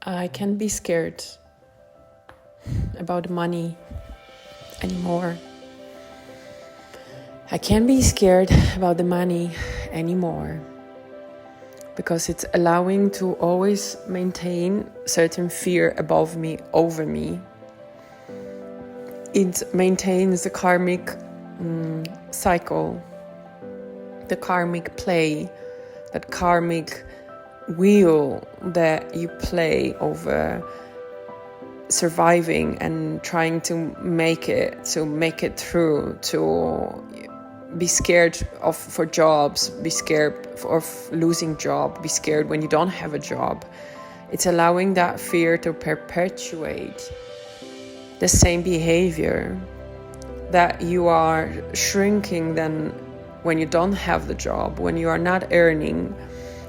I can't be scared about money anymore. I can't be scared about the money anymore because it's allowing to always maintain certain fear above me, over me. It maintains the karmic cycle, the karmic play, that karmic wheel that you play over surviving and trying to make it through, to be scared for jobs, be scared of losing job, be scared when you don't have a job. It's allowing that fear to perpetuate the same behavior, that you are shrinking then when you don't have the job, when you are not earning,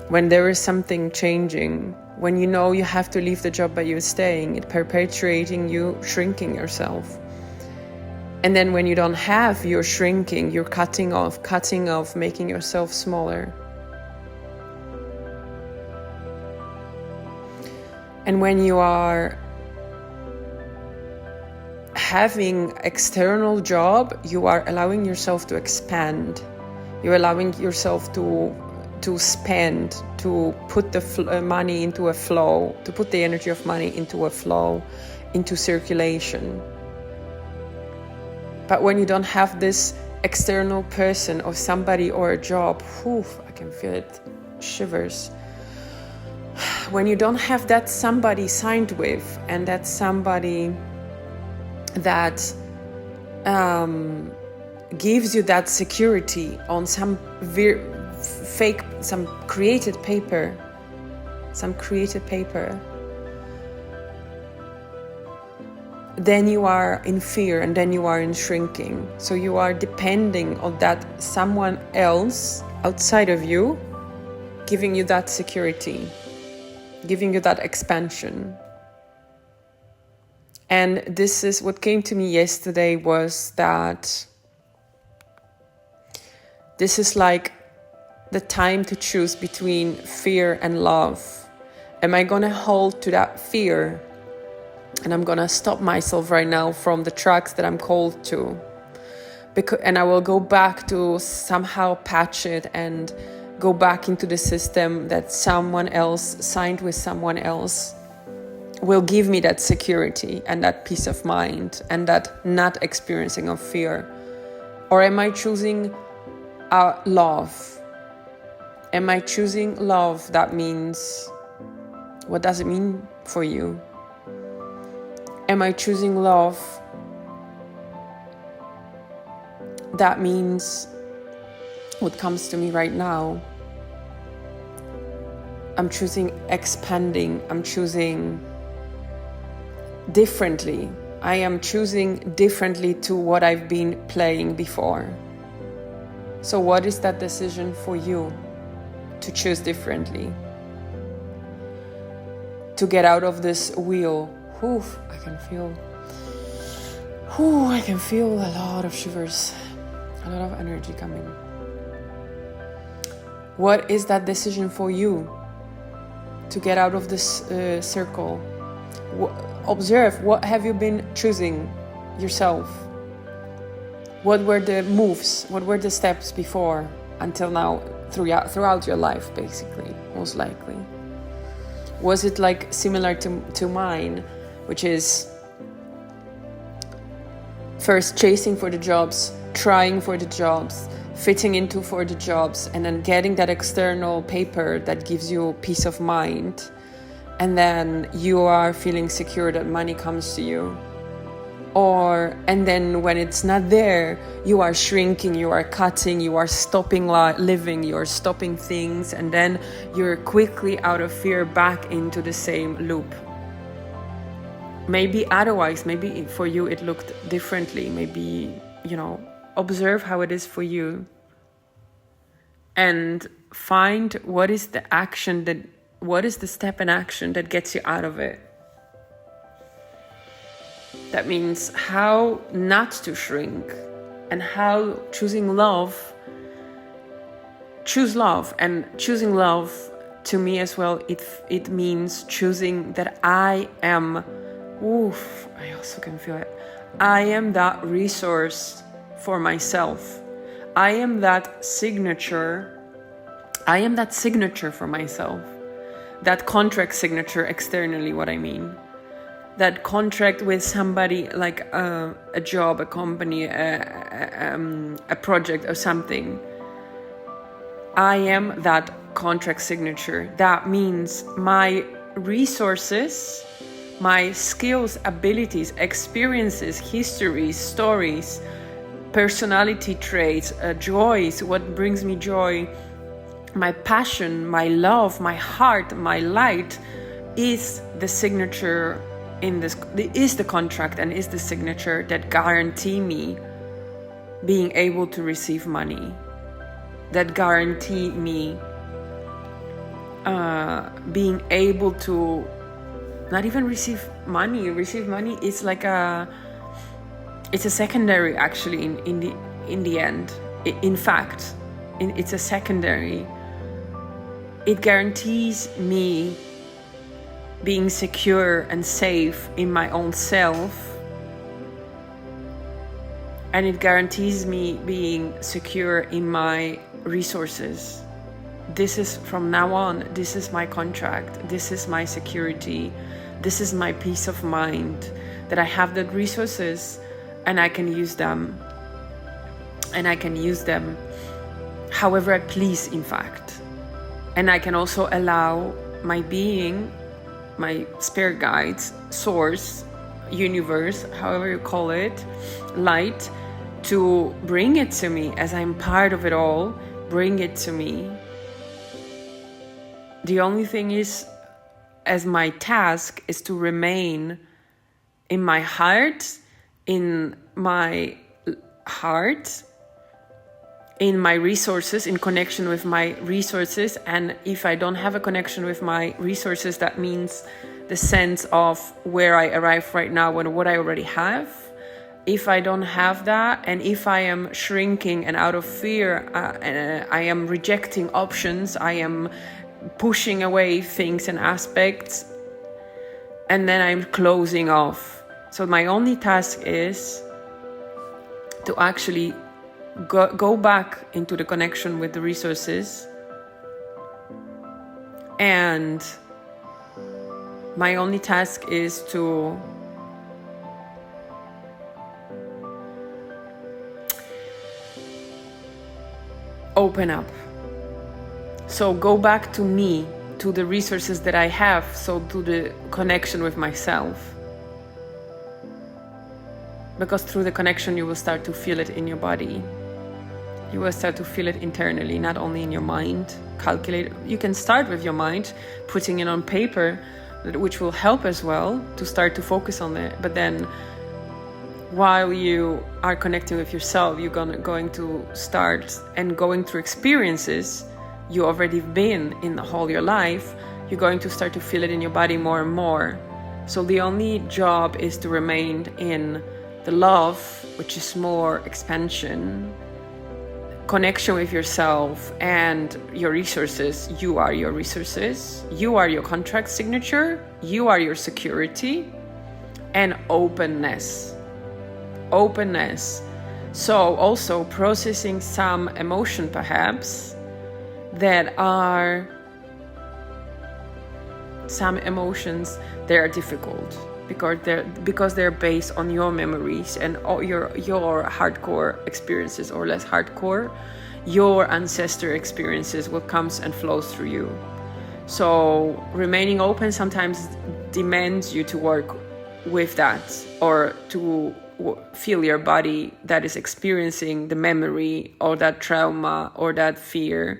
when there is something changing, when you know you have to leave the job but you're staying, it perpetuating you shrinking yourself. And then when you don't have, you're shrinking, you're cutting off, making yourself smaller. And when you are having external job, you are allowing yourself to expand. You're allowing yourself to spend, to put the money into a flow, to put the energy of money into a flow, into circulation. But when you don't have this external person or somebody or a job, I can feel it, shivers. When you don't have that somebody signed with, and that somebody that gives you that security on some some created paper, then you are in fear, and then you are in shrinking. So you are depending on that someone else outside of you giving you that security, giving you that expansion. And this is what came to me yesterday, was that this is like the time to choose between fear and love. Am I gonna hold to that fear? And I'm gonna stop myself right now from the tracks that I'm called to. And I will go back to somehow patch it and go back into the system that someone else signed with someone else will give me that security and that peace of mind and that not experiencing of fear. Or am I choosing love? Am I choosing love? That means, what does it mean for you? Am I choosing love? That means what comes to me right now. I'm choosing expanding. I'm choosing differently. I am choosing differently to what I've been playing before. So what is that decision for you to choose differently? To get out of this wheel. I can feel a lot of shivers, a lot of energy coming. What is that decision for you to get out of this circle? Observe, what have you been choosing yourself? What were the moves? What were the steps before, until now, throughout your life, basically, most likely? Was it like similar to mine, which is first chasing for the jobs, trying for the jobs, fitting into for the jobs, and then getting that external paper that gives you peace of mind, and then you are feeling secure that money comes to you? And then when it's not there, you are shrinking, you are cutting, you are stopping living, you are stopping things, and then you're quickly out of fear back into the same loop. Maybe otherwise, maybe for you it looked differently. Maybe, observe how it is for you and find what is the step in action that gets you out of it. That means how not to shrink, and how choose love, and choosing love to me as well, it means choosing that I am, I also can feel it. I am that resource for myself. I am that signature for myself. That contract signature externally, what I mean. That contract with somebody, like a job, a company, a project or something. I am that contract signature. That means my resources, my skills, abilities, experiences, histories, stories, personality traits, joys, what brings me joy, my passion, my love, my heart, my light is the signature is the contract and is the signature that guarantee me being able to receive money, that guarantee me being able to not even receive money is like it's a secondary actually in the end. In fact, it's a secondary. It guarantees me being secure and safe in my own self, and it guarantees me being secure in my resources. This is from now on, this is my contract, this is my security, this is my peace of mind, that I have the resources and I can use them, and I can use them however I please, in fact. And I can also allow my being, my spirit guides, source, universe, however you call it, light, to bring it to me as I'm part of it all, bring it to me. The only thing is, as my task is to remain in my heart, in my resources, in connection with my resources. And if I don't have a connection with my resources, that means the sense of where I arrive right now and what I already have. If I don't have that, and if I am shrinking and out of fear, I am rejecting options, I am pushing away things and aspects, and then I'm closing off. So my only task is to actually go back into the connection with the resources, and my only task is to open up. So go back to me, to the resources that I have, so to the connection with myself. Because through the connection you will start to feel it in your body. You will start to feel it internally, not only in your mind. Calculate. You can start with your mind, putting it on paper, which will help as well to start to focus on it. But then while you are connecting with yourself, you're going to start and going through experiences you already been in the whole your life. You're going to start to feel it in your body more and more. So the only job is to remain in the love, which is more expansion, connection with yourself and your resources. You are your resources. You are your contract signature. You are your security. And openness. So also processing some emotion perhaps that are some emotions that are difficult because they're based on your memories and all your hardcore experiences, or less hardcore, your ancestor experiences, what comes and flows through you. So remaining open sometimes demands you to work with that, or to feel your body that is experiencing the memory or that trauma or that fear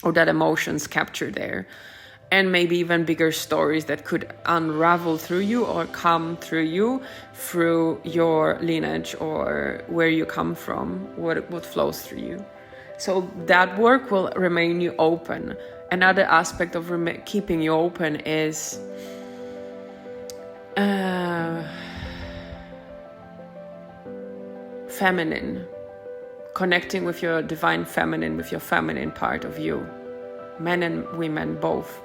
or that emotions captured there. And maybe even bigger stories that could unravel through you or come through you through your lineage or where you come from, what flows through you. So that work will remain you open. Another aspect of keeping you open is feminine. Connecting with your divine feminine, with your feminine part of you. men and women both.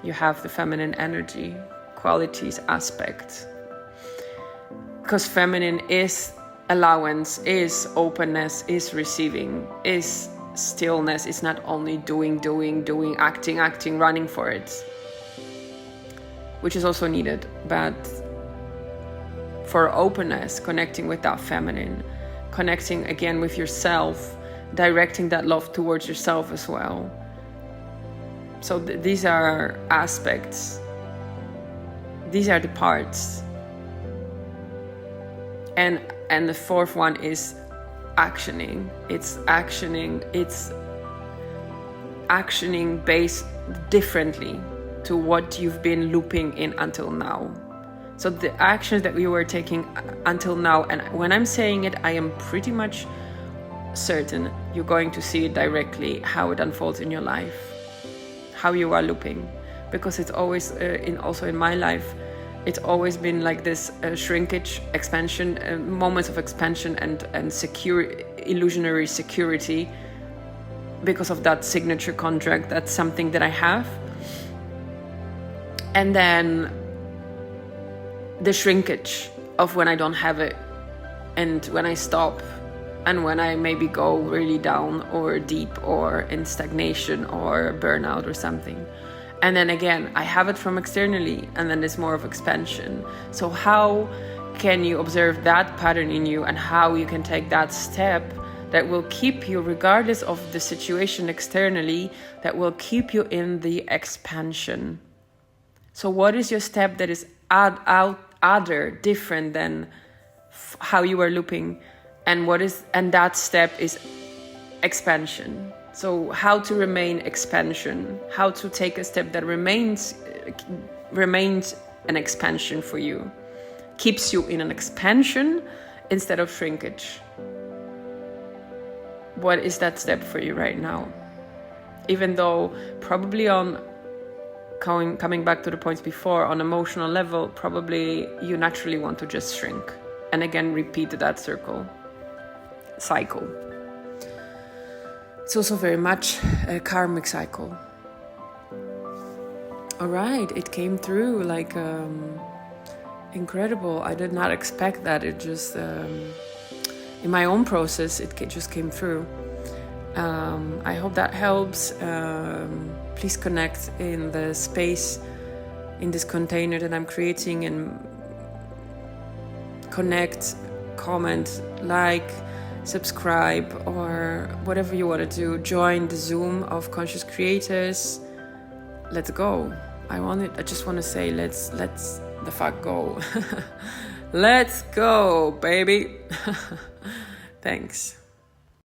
You have the feminine energy, qualities aspect. Because feminine is allowance, is openness, is receiving, is stillness. It's not only doing, acting, running for it, which is also needed. But for openness, connecting with that feminine, connecting again with yourself, directing that love towards yourself as well. So these are aspects. These are the parts. And the fourth one is actioning. It's actioning based differently to what you've been looping in until now. So the actions that we were taking until now, and when I'm saying it, I am pretty much certain you're going to see it directly, how it unfolds in your life, how you are looping. Because it's always, also in my life, it's always been like this shrinkage, expansion, moments of expansion and secure, illusionary security because of that signature contract. That's something that I have. And then the shrinkage of when I don't have it, and when I stop, and when I maybe go really down or deep or in stagnation or burnout or something. And then again, I have it from externally, and then it's more of expansion. So how can you observe that pattern in you, and how you can take that step that will keep you, regardless of the situation externally, that will keep you in the expansion? So what is your step that is other, different than how you are looping? And that step is expansion. So how to remain expansion, how to take a step that remains an expansion for you, keeps you in an expansion instead of shrinkage. What is that step for you right now? Even though probably coming back to the points before, on emotional level, probably you naturally want to just shrink. And again, repeat that cycle. It's also very much a karmic cycle. All right, it came through like incredible. I did not expect that. It just, in my own process, it just came through. I hope that helps. Please connect in the space, in this container that I'm creating, and connect, comment, like, subscribe, or whatever you want to do. Join the Zoom of Conscious Creators. Let's go. I just want to say, let's the fuck go. Let's go, baby. Thanks.